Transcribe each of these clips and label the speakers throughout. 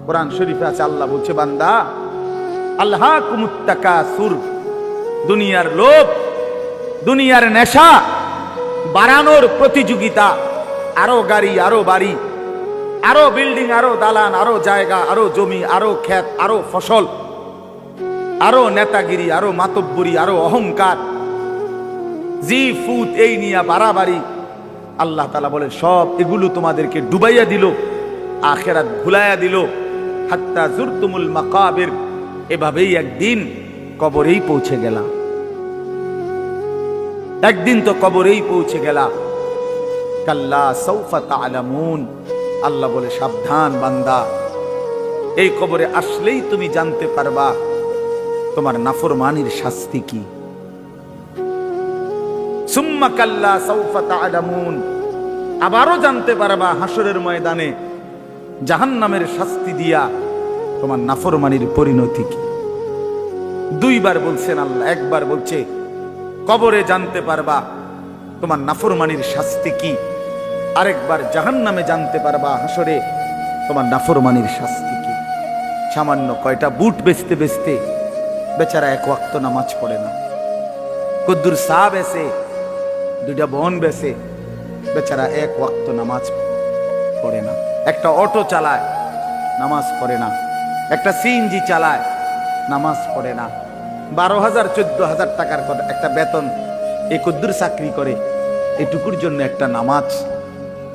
Speaker 1: কোরআন শরীফে আছে, আল্লাহ বলছে, বান্দা আল্লাহকুমুত তাকাসুর, দুনিয়ার লোভ, দুনিয়ার নেশা বাড়ানোর প্রতিযোগিতা, আরো গাড়ি, আরো বাড়ি, আরো বিল্ডিং, আরো দালান, আরো জায়গা, আরো জমি, আরো ক্ষেত, আরো ফসল, আরো নেতাগিরি, আরো মাতব্বরি, আরো অহংকার, জি ফুত, এই নিয়ে বাড়াবাড়ি। আল্লাহ তাআলা বলে সব এগুলো তোমাদেরকে ডুবাইয়া দিল, আখিরাত ভুলাইয়া দিল। হাত্তা জুরতুমুল মাকাবির, এভাবেই একদিন কবরেই পৌঁছে গেলাম। একদিন তো কবরেই পৌঁছে গেলাম। কাল্লা সাউফা তা'লামুন, আল্লাহ বলে সাবধান বান্দা, এই কবরে আসলেই তুমি জানতে পারবা তোমার নাফরমানির শাস্তি কি। সুম্মা কাল্লা সাউফা তা'লামুন, আবারও জানতে পারবা হাসরের ময়দানে জাহান্নামের শাস্তি দিয়া তোমার নাফরমানির পরিণতি কি। দুইবার বলছেন আল্লাহ, একবার বলছে কবরে জানতে পারবা তোমার নাফরমানির শাস্তি কি, আরেকবার জাহান্নামে জানতে পারবা হাসরে তোমার নাফরমানির শাস্তি কি। সামান্য কয়টা বুট বেচতে বেচতে বেচারা এক ওয়াক্ত নামাজ পড়ে না। কদ্দুর চা বেচে, দুইটা বন বেচে, বেচারা এক ওয়াক্ত নামাজ পড়ে না। একটা অটো চালায়, নামাজ পড়ে না। একটা সিএনজি চালায়, নামাজ পড়ে না। 12,000 14,000 টাকার একটা বেতন, এই কদ্দুর চাকরি করে, এটুকুর জন্য একটা নামাজ,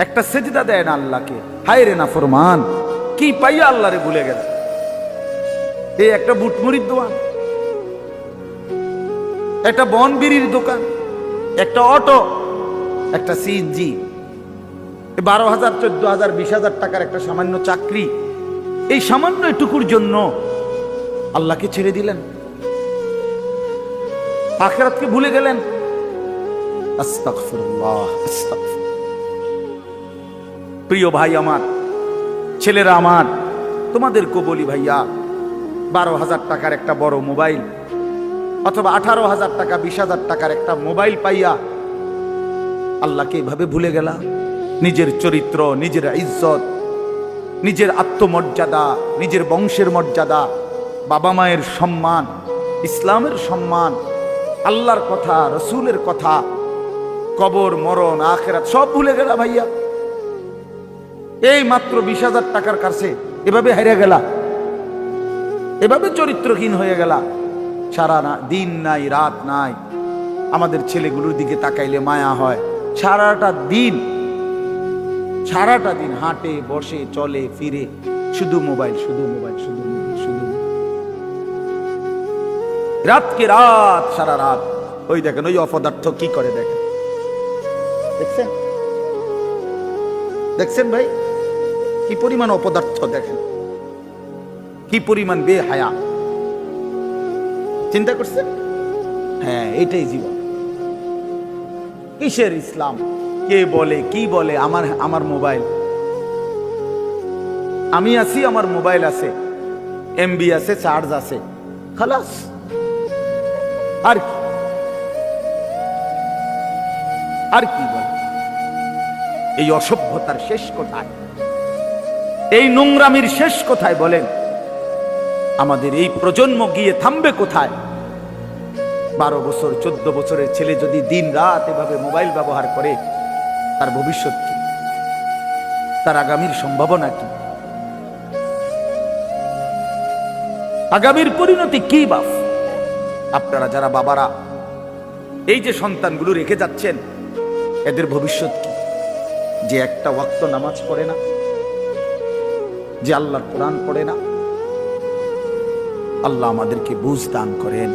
Speaker 1: একটা সেজদা দেয় না আল্লাহকে। হায় রে নাফরমান, কি পাইয়া আল্লাহরে ভুলে গেল। এই একটা বুটমুড়ির দোকান, একটা বন বিড়ির দোকান, একটা অটো, একটা সিএনজি, 12,000 14,000 20,000 টাকার একটা সামান্য চাকরি, এই সামান্য এটুকুর জন্য আল্লাহকে ছেড়ে দিলেন, আখিরাতকে ভুলে গেলেন। আস্তাগফিরুল্লাহ, আস্তাগফিরুল্লাহ। প্রিয় ভাই আমার, ছেলেরা আমার, তোমাদেরকে বলি ভাইয়া, 12,000 টাকার একটা বড় মোবাইল অথবা 18,000 টাকা 20,000 টাকার একটা মোবাইল পাইয়া আল্লাহকে এভাবে ভুলে গেলা। নিজের চরিত্র, নিজের ইজ্জত, নিজের আত্মমর্যাদা, নিজের বংশের মর্যাদা, বাবা মায়ের সম্মান, ইসলামের সম্মান, আল্লাহর কথা, রসুলের কথা, কবর, মরণ, আখিরাত সব ভুলে গেলা ভাইয়া। এই মাত্র 20,000 টাকার কাছে এভাবে হারিয়ে গেলা, এভাবে চরিত্রহীন হয়ে গেলা। সারা দিন নাই, রাত নাই। আমাদের ছেলেগুলোর দিকে তাকাইলে মায়া হয়। সারাটা দিন হাঁটে, বসে, চলে, ফিরে, শুধু মোবাইল, শুধু মোবাইল, শুধু মোবাইল, শুধু রাতকে রাত, সারা রাত। ওই দেখেন ওই অপদার্থ কি করে, দেখেন, দেখছেন, দেখছেন ভাই কি পরিমাণ অপদার্থ, দেখেন কি পরিমাণ বেহায়া। চিন্তা করছেন? হ্যাঁ, এইটাই জীবন। কিসের ইসলাম? কে বলে, কি বলে? আমার মোবাইল, আমি আছি, আমার মোবাইল আছে, এমবি আছে, চার্জ আছে, খালাস। আর কি, আর কি বলে? এই অসভ্যতার শেষ কোথায়? এই নোংরামির শেষ কোথায় বলেন? আমাদের এই প্রজন্ম গিয়ে থামবে কোথায়? 12 বছর 14 বছরের ছেলে যদি দিন রাত এভাবে মোবাইল ব্যবহার করে, তার ভবিষ্যৎ কি? তার আগামীর সম্ভাবনা কি? আগামীর পরিণতি কি বাপ? আপনারা যারা বাবারা এই যে সন্তানগুলো রেখে যাচ্ছেন, এদের ভবিষ্যৎ কি? যে একটা ওয়াক্ত নামাজ পড়ে না, যে আল্লাহর কোরআন পড়ে না। আল্লাহ আমাদেরকে বুঝ দান করেন।